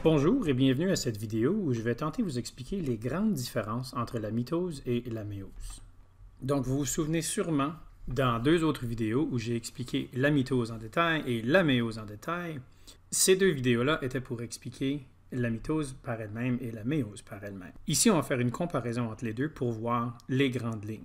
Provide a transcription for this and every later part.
Bonjour et bienvenue à cette vidéo où je vais tenter de vous expliquer les grandes différences entre la mitose et la méiose. Donc vous vous souvenez sûrement dans deux autres vidéos où j'ai expliqué la mitose en détail et la méiose en détail. Ces deux vidéos-là étaient pour expliquer la mitose par elle-même et la méiose par elle-même. Ici, on va faire une comparaison entre les deux pour voir les grandes lignes.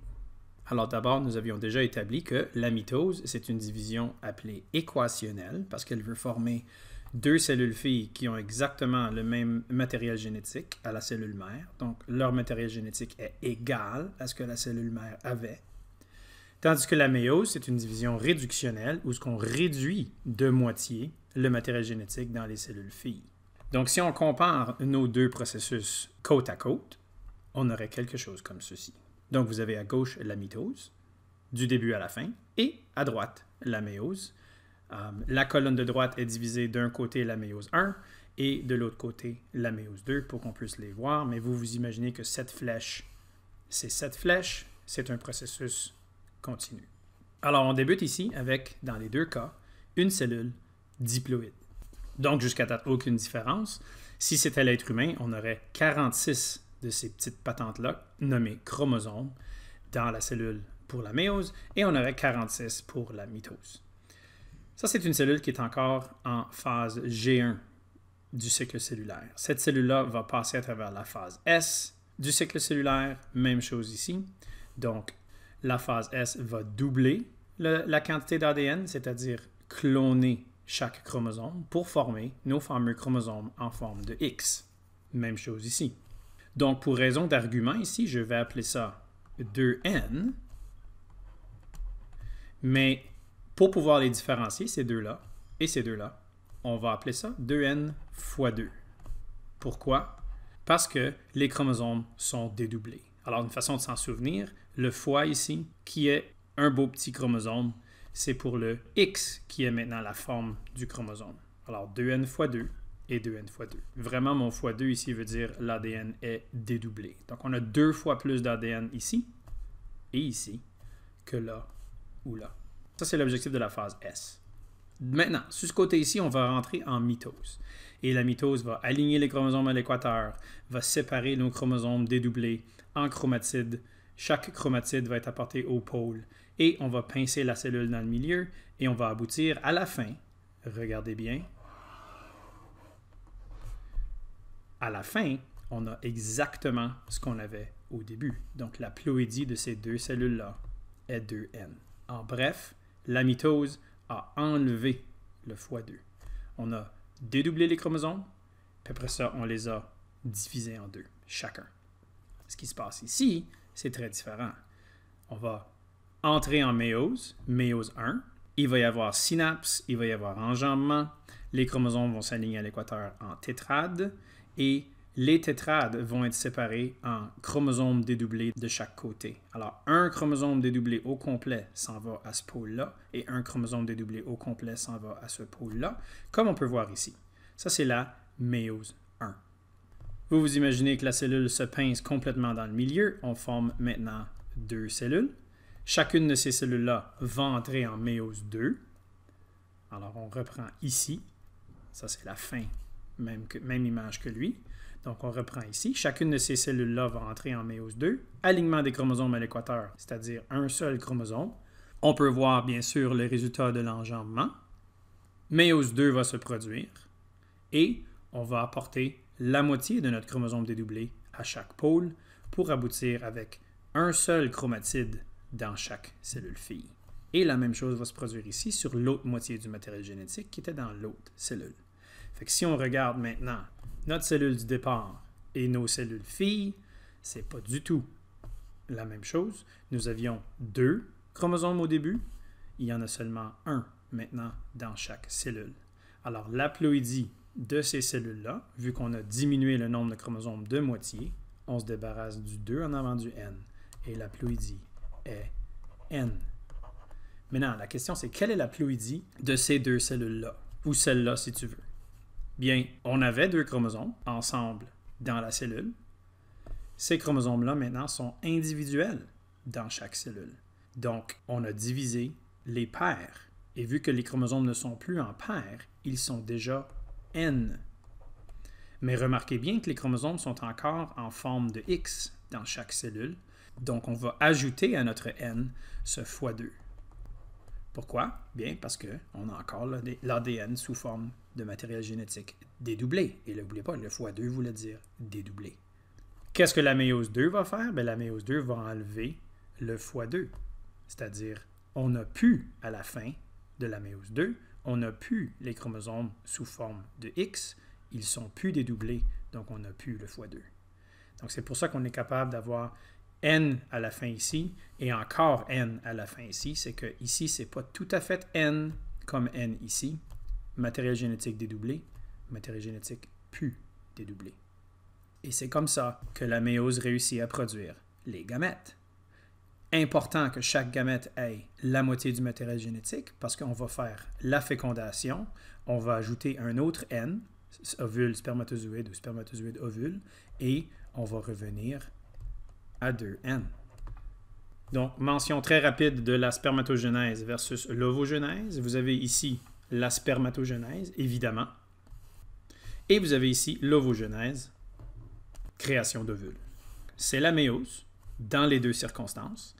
Alors d'abord, nous avions déjà établi que la mitose, c'est une division appelée équationnelle parce qu'elle veut former deux cellules filles qui ont exactement le même matériel génétique à la cellule mère. Donc, leur matériel génétique est égal à ce que la cellule mère avait. Tandis que la méiose, c'est une division réductionnelle où ce qu'on réduit de moitié le matériel génétique dans les cellules filles. Donc, si on compare nos deux processus côte à côte, on aurait quelque chose comme ceci. Donc, vous avez à gauche la mitose, du début à la fin, et à droite, la méiose. La colonne de droite est divisée d'un côté la méiose 1 et de l'autre côté la méiose 2 pour qu'on puisse les voir. Mais vous vous imaginez que cette flèche, c'est un processus continu. Alors, on débute ici avec, dans les deux cas, une cellule diploïde. Donc, jusqu'à date, aucune différence. Si c'était l'être humain, on aurait 46 de ces petites patentes-là, nommées chromosomes, dans la cellule pour la méiose, et on aurait 46 pour la mitose. Ça, c'est une cellule qui est encore en phase G1 du cycle cellulaire. Cette cellule-là va passer à travers la phase S du cycle cellulaire. Même chose ici. Donc, la phase S va doubler la quantité d'ADN, c'est-à-dire cloner chaque chromosome pour former nos fameux chromosomes en forme de X. Même chose ici. Donc, pour raison d'argument ici, je vais appeler ça 2N. Mais pour pouvoir les différencier, ces deux-là et ces deux-là, on va appeler ça 2N fois 2. Pourquoi? Parce que les chromosomes sont dédoublés. Alors, une façon de s'en souvenir, le fois ici, qui est un beau petit chromosome, c'est pour le X qui est maintenant la forme du chromosome. Alors, 2N fois 2 et 2N fois 2. Vraiment, mon fois 2 ici veut dire l'ADN est dédoublé. Donc, on a 2 fois plus d'ADN ici et ici que là ou là. Ça, c'est l'objectif de la phase S. Maintenant, sur ce côté ici, on va rentrer en mitose. Et la mitose va aligner les chromosomes à l'équateur, va séparer nos chromosomes dédoublés en chromatides. Chaque chromatide va être apporté au pôle. Et on va pincer la cellule dans le milieu et on va aboutir à la fin. Regardez bien. À la fin, on a exactement ce qu'on avait au début. Donc, la ploïdie de ces deux cellules-là est 2N. En bref, la mitose a enlevé le fois 2. On a dédoublé les chromosomes, puis après ça, on les a divisés en deux, chacun. Ce qui se passe ici, c'est très différent. On va entrer en méiose, méiose 1. Il va y avoir synapse, il va y avoir enjambement. Les chromosomes vont s'aligner à l'équateur en tétrades et les tétrades vont être séparés en chromosomes dédoublés de chaque côté. Alors, un chromosome dédoublé au complet s'en va à ce pôle-là et un chromosome dédoublé au complet s'en va à ce pôle-là, comme on peut voir ici. Ça, c'est la méiose 1. Vous vous imaginez que la cellule se pince complètement dans le milieu. On forme maintenant deux cellules. Chacune de ces cellules-là va entrer en méiose 2. Alors, on reprend ici. Ça, c'est la fin, même image que lui. Donc, on reprend ici. Chacune de ces cellules-là va entrer en méiose 2. Alignement des chromosomes à l'équateur, c'est-à-dire un seul chromosome. On peut voir, bien sûr, le résultat de l'enjambement. Méiose 2 va se produire et on va apporter la moitié de notre chromosome dédoublé à chaque pôle pour aboutir avec un seul chromatide dans chaque cellule fille. Et la même chose va se produire ici sur l'autre moitié du matériel génétique qui était dans l'autre cellule. Fait que si on regarde maintenant notre cellule du départ et nos cellules filles, c'est pas du tout la même chose. Nous avions 2 chromosomes au début. Il y en a seulement un maintenant dans chaque cellule. Alors, l'haploïdie de ces cellules-là, vu qu'on a diminué le nombre de chromosomes de moitié, on se débarrasse du 2 en avant du N. Et l'haploïdie est N. Maintenant, la question, c'est quelle est l'haploïdie de ces deux cellules-là? Ou celle-là, si tu veux. Bien, on avait 2 chromosomes ensemble dans la cellule. Ces chromosomes-là, maintenant, sont individuels dans chaque cellule. Donc, on a divisé les paires. Et vu que les chromosomes ne sont plus en paires, ils sont déjà N. Mais remarquez bien que les chromosomes sont encore en forme de X dans chaque cellule. Donc, on va ajouter à notre N ce x2. Pourquoi? Bien, parce qu'on a encore l'ADN sous forme de matériel génétique dédoublé. Et n'oubliez pas, le x2 voulait dire dédoublé. Qu'est-ce que la méiose 2 va faire? Bien, la méiose 2 va enlever le x2. C'est-à-dire, on n'a plus, à la fin de la méiose 2, on n'a plus les chromosomes sous forme de X. Ils ne sont plus dédoublés, donc on n'a plus le x2. Donc, c'est pour ça qu'on est capable d'avoir N à la fin ici et encore N à la fin ici. C'est que ici, ce n'est pas tout à fait N comme N ici. Matériel génétique dédoublé, matériel génétique plus dédoublé. Et c'est comme ça que la méiose réussit à produire les gamètes. Important que chaque gamète ait la moitié du matériel génétique parce qu'on va faire la fécondation, on va ajouter un autre N, ovule spermatozoïde ou spermatozoïde ovule, et on va revenir à 2N. Donc, mention très rapide de la spermatogenèse versus l'ovogenèse. Vous avez ici la spermatogenèse, évidemment, et vous avez ici l'ovogenèse, création d'ovules. C'est la méiose dans les deux circonstances.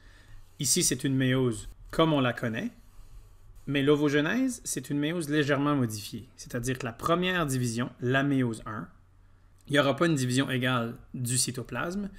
Ici, c'est une méiose comme on la connaît, mais l'ovogenèse, c'est une méiose légèrement modifiée. C'est-à-dire que la première division, la méiose 1, il n'y aura pas une division égale du cytoplasme.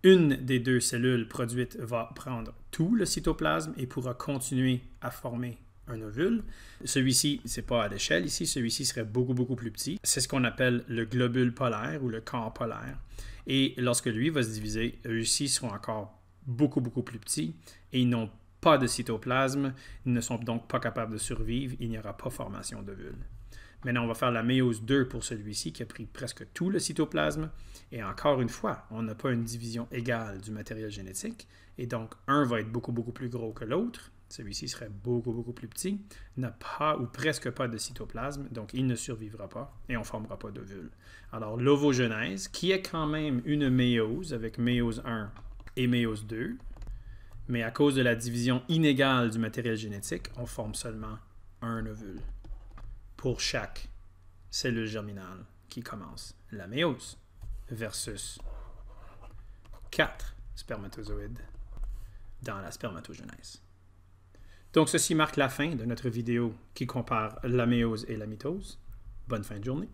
Une des deux cellules produites va prendre tout le cytoplasme et pourra continuer à former un ovule. Celui-ci, ce n'est pas à l'échelle ici, celui-ci serait beaucoup, beaucoup plus petit. C'est ce qu'on appelle le globule polaire ou le corps polaire. Et lorsque lui va se diviser, eux-ci seront encore beaucoup, beaucoup plus petits et ils n'ont pas de cytoplasme, ils ne sont donc pas capables de survivre, il n'y aura pas formation d'ovule. Maintenant, on va faire la méiose 2 pour celui-ci qui a pris presque tout le cytoplasme. Et encore une fois, on n'a pas une division égale du matériel génétique. Et donc, un va être beaucoup, beaucoup plus gros que l'autre. Celui-ci serait beaucoup, beaucoup plus petit. N'a pas ou presque pas de cytoplasme. Donc, il ne survivra pas et on ne formera pas d'ovule. Alors, l'ovogenèse, qui est quand même une méiose avec méiose 1 et méiose 2, mais à cause de la division inégale du matériel génétique, on forme seulement un ovule pour chaque cellule germinale qui commence la méiose versus 4 spermatozoïdes dans la spermatogenèse. Donc, ceci marque la fin de notre vidéo qui compare la méiose et la mitose. Bonne fin de journée.